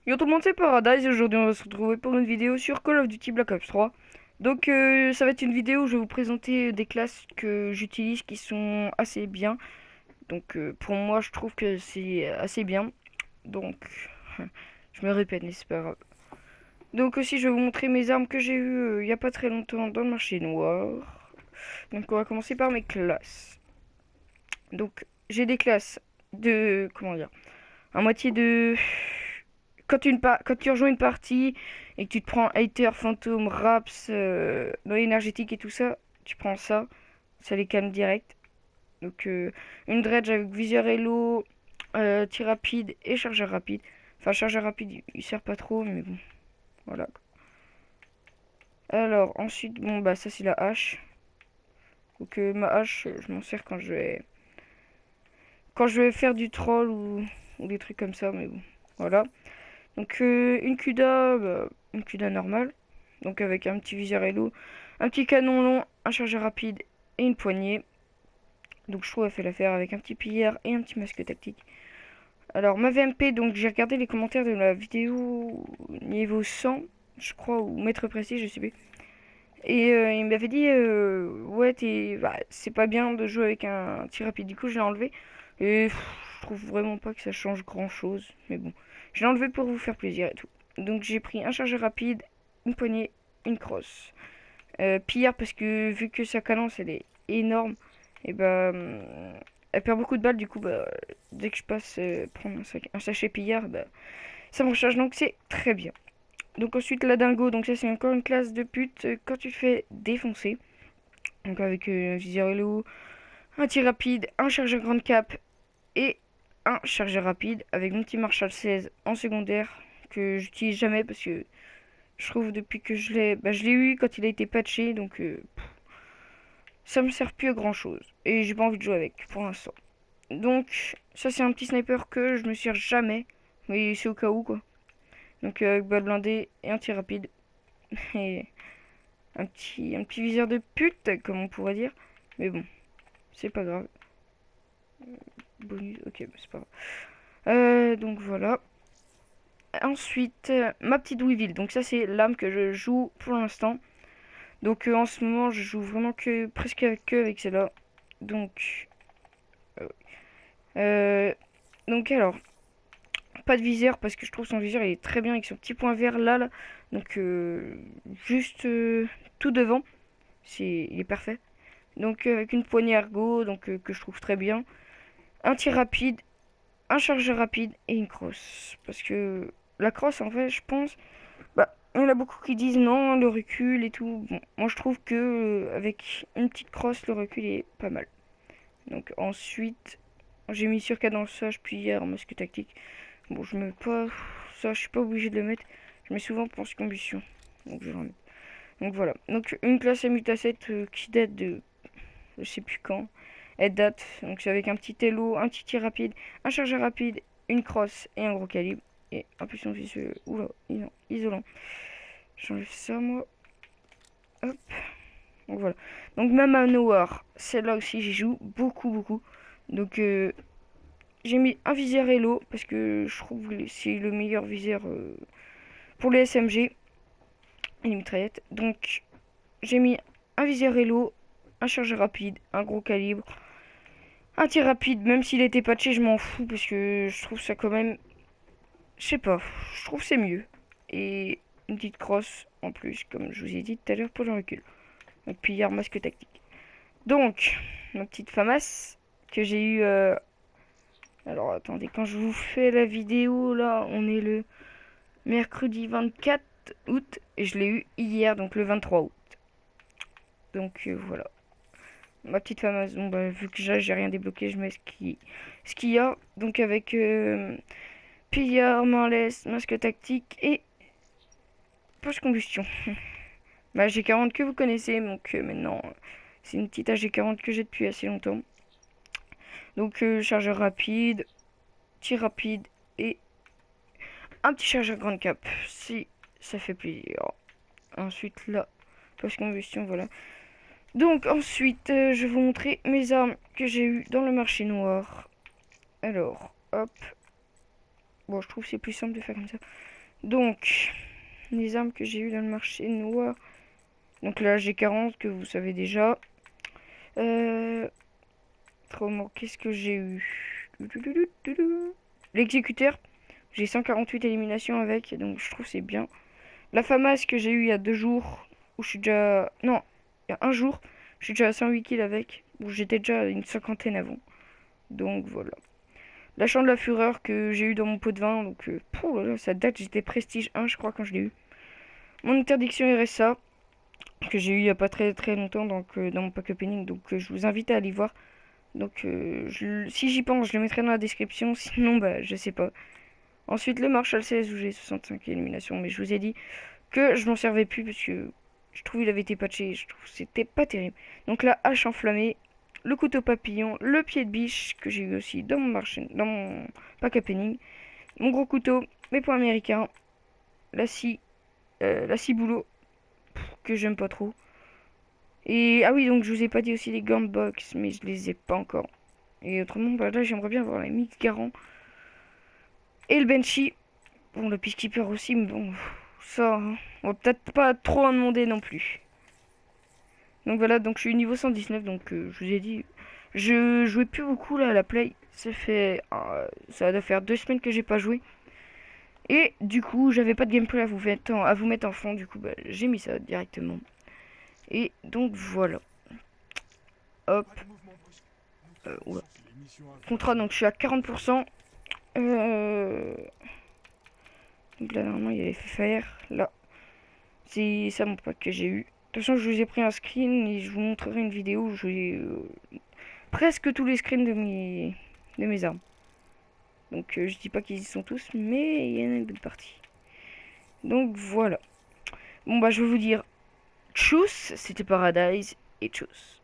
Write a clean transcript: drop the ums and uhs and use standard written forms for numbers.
Yo tout le monde, c'est Paradise et aujourd'hui on va se retrouver pour une vidéo sur Call of Duty Black Ops 3. Donc ça va être une vidéo où je vais vous présenter des classes que j'utilise qui sont assez bien. Donc pour moi je trouve que c'est assez bien. Donc je me répète mais c'est pas grave. Donc aussi je vais vous montrer mes armes que j'ai eues il y a pas très longtemps dans le marché noir. Donc on va commencer par mes classes. Donc j'ai des classes de, comment dire, à moitié de quand tu rejoins une partie et que tu te prends Hater, Fantôme, Raps, dans l'énergétique et tout ça, tu prends ça, ça les calme direct. Donc une dredge avec viseur Hello, tir rapide et chargeur rapide. Enfin chargeur rapide il sert pas trop mais bon voilà. Alors ensuite bon bah ça c'est la hache. Donc ma hache je m'en sers quand je vais faire du troll ou des trucs comme ça mais bon voilà. Donc une CUDA, une CUDA normale, donc avec un petit viseur Hello, un petit canon long, un chargeur rapide et une poignée. Donc je trouve elle fait l'affaire avec un petit pillard et un petit masque tactique. Alors ma VMP, donc j'ai regardé les commentaires de la vidéo niveau 100, je crois, ou maître précis, je sais plus. Et il m'avait dit, ouais, bah, c'est pas bien de jouer avec un tir rapide. Du coup, je l'ai enlevé. Et je trouve vraiment pas que ça change grand chose. Mais bon, je l'ai enlevé pour vous faire plaisir et tout. Donc j'ai pris un chargeur rapide, une poignée, une crosse. Pillard parce que vu que sa cadence elle est énorme, et bah elle perd beaucoup de balles. Du coup, bah, dès que je passe prendre un sachet pillard, bah, ça me recharge. Donc c'est très bien. Donc ensuite la dingo, donc ça c'est encore une classe de pute quand tu te fais défoncer. Donc avec un viseur hello, un tir rapide, un chargeur grande cap et un chargeur rapide avec mon petit Marshall 16 en secondaire que j'utilise jamais parce que je trouve depuis que je l'ai eu quand il a été patché donc ça me sert plus à grand chose et j'ai pas envie de jouer avec pour l'instant. Donc ça c'est un petit sniper que je me sers jamais mais c'est au cas où quoi. Donc avec balle blindée et un tir rapide et un petit viseur de pute, comme on pourrait dire. Mais bon, c'est pas grave. Bonus, ok, bah, c'est pas grave. Donc voilà. Ensuite, ma petite Weevil. Donc ça, c'est l'arme que je joue pour l'instant. Donc en ce moment, je joue vraiment que presque avec celle-là. Donc, euh, euh, donc alors, pas de viseur parce que je trouve son viseur il est très bien avec son petit point vert là. Là. Donc juste tout devant, il est parfait. Donc avec une poignée ergo, donc que je trouve très bien. Un tir rapide, un chargeur rapide et une crosse. Parce que la crosse, en fait, je pense, bah, il y en a beaucoup qui disent non, le recul et tout. Bon, moi je trouve que avec une petite crosse, le recul est pas mal. Donc ensuite, j'ai mis sur cadençage puis hier en masque tactique. Bon, je mets pas ça, je suis pas obligé de le mettre. Je mets souvent pense combustion. Donc je vais en mettre. Donc voilà. Donc une classe MUT7 qui date de je sais plus quand. Elle date, donc c'est avec un petit télo, un petit tir rapide, un chargeur rapide, une crosse et un gros calibre. Et impulsion visuelle. Oula, non, isolant. J'enlève ça moi. Hop. Donc voilà. Donc même à Noir, celle-là aussi j'y joue beaucoup beaucoup. Donc j'ai mis un viseur Hello parce que je trouve que c'est le meilleur viseur pour les SMG et les mitraillettes. Donc j'ai mis un viseur Hello, un chargeur rapide, un gros calibre, un tir rapide, même s'il était patché, je m'en fous parce que je trouve ça quand même. Je sais pas, je trouve c'est mieux. Et une petite crosse en plus, comme je vous ai dit tout à l'heure pour le recul. Et puis hier, masque tactique. Donc, ma petite FAMAS que j'ai eu. Alors attendez, quand je vous fais la vidéo, là, on est le mercredi 24 août et je l'ai eu hier, donc le 23 août. Donc voilà. Ma petite FAMAS, bon bah vu que j'ai rien débloqué, je mets ce qu'il y a. Donc avec pillard, main-laisse, masque tactique et poche combustion. Bah, G40 que vous connaissez, donc maintenant c'est une petite AG40 que j'ai depuis assez longtemps. Donc chargeur rapide, tir rapide et un petit chargeur grande cap si ça fait plaisir. Ensuite là, poche combustion, voilà. Donc ensuite je vais vous montrer mes armes que j'ai eues dans le marché noir. Alors, hop, Bon, je trouve que c'est plus simple de faire comme ça. Donc, les armes que j'ai eues dans le marché noir. Donc là, j'ai 40 que vous savez déjà. Autrement, qu'est-ce que j'ai eu? L'exécuteur. J'ai 148 éliminations avec, donc je trouve que c'est bien. La FAMAS que j'ai eu il y a 2 jours, où je suis déjà... Non, il y a un jour, je suis déjà à 108 kills avec, où j'étais déjà à une cinquantaine avant. Donc voilà. La Chant de la Fureur que j'ai eu dans mon pot de vin, donc là là, ça date, j'étais prestige 1 je crois quand je l'ai eu. Mon interdiction RSA, que j'ai eu il n'y a pas très très longtemps donc, dans mon pack opening, donc je vous invite à aller voir. Donc si j'y pense, je le mettrai dans la description, sinon bah je sais pas. Ensuite le Marshall 16 où j'ai 65 éliminations, mais je vous ai dit que je m'en servais plus parce que je trouve il avait été patché, je trouve que c'était pas terrible. Donc la hache enflammée, le couteau papillon, le pied de biche que j'ai eu aussi dans mon marché, dans mon pack happening, mon gros couteau, mes points américains, la scie boulot que j'aime pas trop. Et ah oui, donc je vous ai pas dit aussi les gants de boxe, mais je les ai pas encore. Et autrement, bah là j'aimerais bien avoir la Mix Garant et le Benchy. Bon, le Peacekeeper aussi, mais bon, ça, hein, on va peut-être pas trop en demander non plus. Donc voilà, donc je suis niveau 119, donc je vous ai dit, je jouais plus beaucoup là à la play. Ça doit faire 2 semaines que j'ai pas joué. Et du coup, j'avais pas de gameplay à vous mettre en fond, du coup, bah, j'ai mis ça directement. Et donc voilà. Hop. Ouais. Contrat, donc je suis à 40%. Donc là, normalement, il y avait fait faire. Là, c'est ça mon pack que j'ai eu. De toute façon, je vous ai pris un screen et je vous montrerai une vidéo où j'ai presque tous les screens de mes armes. Donc je dis pas qu'ils y sont tous, mais il y en a une bonne partie. Donc voilà. Bon bah je vais vous dire tchuss, c'était Paradise et tchuss.